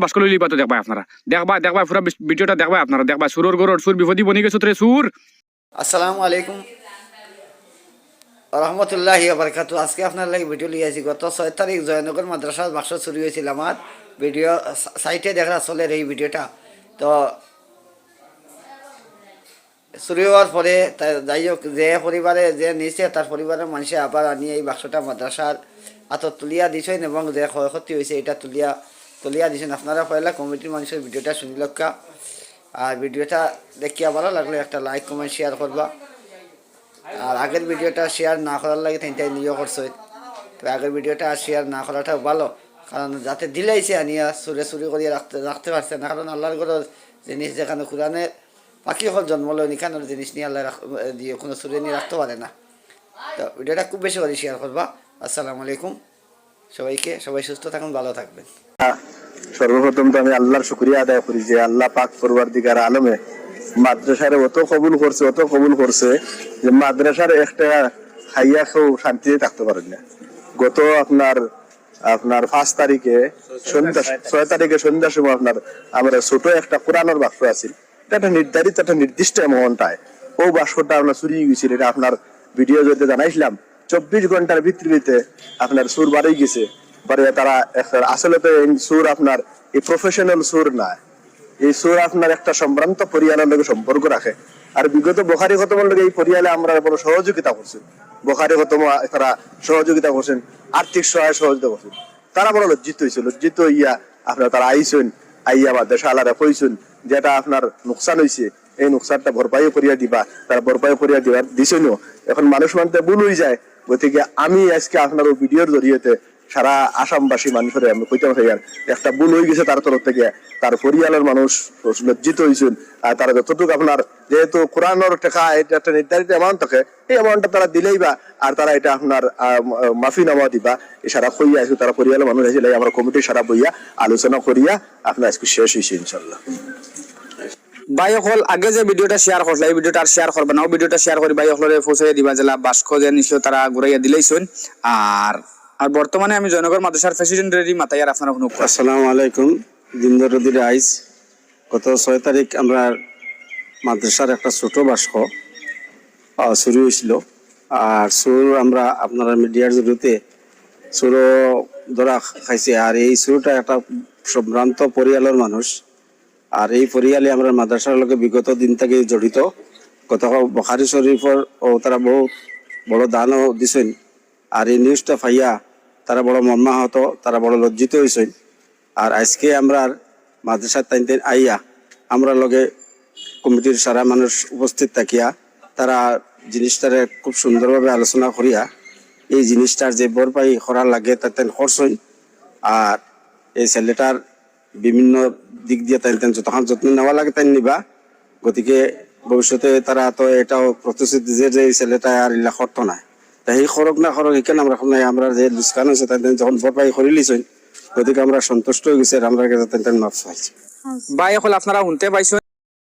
বাসকল লিবা তো দেখবা আপনারা দেখবা পুরো ভিডিওটা দেখবা আপনারা দেখবা সুরর গরর সুর বিপদি বনি গেছে তোরে সুর। আসসালামু আলাইকুম রহমতুল্লাহি ওয়া বারাকাতুহু। আজকে আপনার লাগে ভিডিও লিয়ে আসি। গত 6 তারিখ জয়নগর মাদ্রাসার বাক্স চুরি হয়েছিল। আমার ভিডিও সাইটে দেখা চলে এই ভিডিওটা। তো চুরি হওয়ার পরে যাই হোক, যে পরিবারে যে নিয়েছে তার পরিবারের মানুষে আবার আনিয়ে এই বাক্সটা মাদ্রাসার হাতত তুলিয়া দিছেন এবং যে ক্ষয়ক্ষতি হয়েছে এটা তুলিয়া দিছেন। আপনারা পয়লা কমিটির মানুষের ভিডিওটা শুনি লক্কা। আর ভিডিওটা দেখিয়া ভালো লাগলে একটা লাইক কমেন্ট শেয়ার করবা। আর আগের ভিডিওটা শেয়ার না করার লাগে তাই নিয়েও করছো। তো আগের ভিডিওটা আর শেয়ার না করাটা ভালো, কারণ যাতে দিলাইছে আনিয়া চুরি করিয়া রাখতে পারছে না। কারণ আল্লাহর ঘরের জিনিস যেখানে কোরআনের পাখি হল জন্ম লো নিখানোর জিনিস নিয়ে আল্লাহ দিয়ে কোনো চুরি নিয়ে রাখতে পারে না। তো ভিডিওটা খুব বেশি করে শেয়ার করবা। আসসালামু আলাইকুম সবাইকে। সবাই সুস্থ থাকুন, ভালো থাকবেন। সর্বপ্রথম তো আমি আল্লাহর শুকরিয়া আদায় করি যে আল্লাহ পাক পরওয়ারদিগার আলমে মাদ্রাসার অত কবুল করছে যে মাদ্রাসার একটা খাইয়া কেউ শান্তিতে থাকতে পারেন না। গত আপনার 5 তারিখে সন্ধ্যা 6 তারিখে সন্ধ্যার সময় আমরা ছোট একটা কোরআনের বাক্স আছে, এটা নির্ধারিত একটা নির্দিষ্ট অ্যামাউন্টায় ও বাক্সটা আপনার চুরি গেছিল। এটা আপনার ভিডিও যদি জানাইছিলাম 24 ঘন্টার ভিত্তিতে আপনার সুর বাড়াই গেছে। পরে তারা আসলে তো এই সুর আপনার এই প্রফেশনাল সুর না, এই সুর আপনার একটা সম্ভ্রান্ত পরিয়ালের লগে সম্পর্ক রাখে। আর বিগত বুখারী খতমের লগে এই পরিয়ালে আমরা বড় সহযোগিতা করছি। বুখারী খতম তারা সহযোগিতা করছেন, আর্থিক সহযোগিতা করছেন। তারা বড় লজ্জিত হইয়া আপনার তারা আইসেন, আইয়া মাদ্রাসা আলাদা কইছেন যেটা আপনার নোকসান হয়েছে এই নোকসানটা ভরপাই করিয়া দিবা। তারা ভরপাই করিয়া দিবার দিছেনও। এখন মানুষ মানতে ভুল হয়ে যায়। গতিকে আমি আজকে আপনার ভিডিওর জরিয়েতে সারা আসামবাসী মানুষের আমি কইতে চাই একটা ভুল হয়ে গেছে তার তরফ থেকে। তার পরিয়ালের মানুষ লজ্জিত হয়েছেন। আর তারা যতটুকু আপনার যেহেতু কোরআনের টাকা এটা একটা নির্ধারিত অ্যামাউন্ট থাকে, এই অ্যামাউন্টটা তারা দিলেই বা আর তারা এটা আপনার মাফি নামা দিবা। এই সারা কইয়া আছে তারা পরিয়ালের মানুষ আছে, আমরা কমিটি সারা বইয়া আলোচনা করিয়া আপনার আজকে শেষ হয়েছে ইনশাল্লাহ। ভাই হল আগে যে ভিডিওটা শেয়ার করলে এই ভিডিওটা আর শেয়ার করবে না, ও ভিডিওটা শেয়ার করে ভাই হলরে পৌঁছাইয়া দিবা জেলা বাস্ক যে নিশ্চয় তারা ঘুরাইয়া দিলেইছেন। আর বর্তমানে আমি জয়নগর মাদ্রাসার প্রেসিডেন্টেরই মাথায় আর আপনারা কোনো। আসসালামু আলাইকুম। দিনদরদির আইস গত 6 তারিখ আমরা মাদ্রাসার একটা ছোট বাস্ক চুরি হয়েছিল। আর চোর আমরা আপনারা মিডিয়ার জরিয়তে চোর ধরা খাইছে। আর এই চোরটা একটা সম্ভ্রান্ত পরিয়ালের মানুষ। আর এই পরিয়ালে আমরা মাদ্রাসার লগে বিগত দিন থেকে জড়িত। গত বুখারী শরীফর ও তারা বহুত বড় দানও দিছেন। আর এই নিউজটা পাইয়া তারা বড় মর্মাহত, তারা বড় লজ্জিত হয়েছেন। আর আজকে আমরা মাদ্রাসার টাইম আইয়া আমরা লগে কমিটির সারা মানুষ উপস্থিত থাকিয়া তারা জিনিসটারে খুব সুন্দরভাবে আলোচনা করিয়া এই জিনিসটার যে ভরপাই করার লাগে তাতে খরচই। আর এই ছেলেটার বিভিন্ন দিক দিয়ে তাই যতক্ষণ যত্ন নেওয়া লাগে তাই নিবা। গতিকে ভবিষ্যতে তারা তো এটাও প্রতিশ্রুতি যে এই ছেলেটা আর ইলা করতো না, তাই সেই খরক না খরক এখানে আমরা যে লুস্কান হয়েছে তাই যখন ভরপাই করে লিছেন। গতিকে আমরা সন্তুষ্ট হয়ে গেছি। আমরা মাফ চাইছি। ভাই হল আপনারা শুনতে পাইছেন।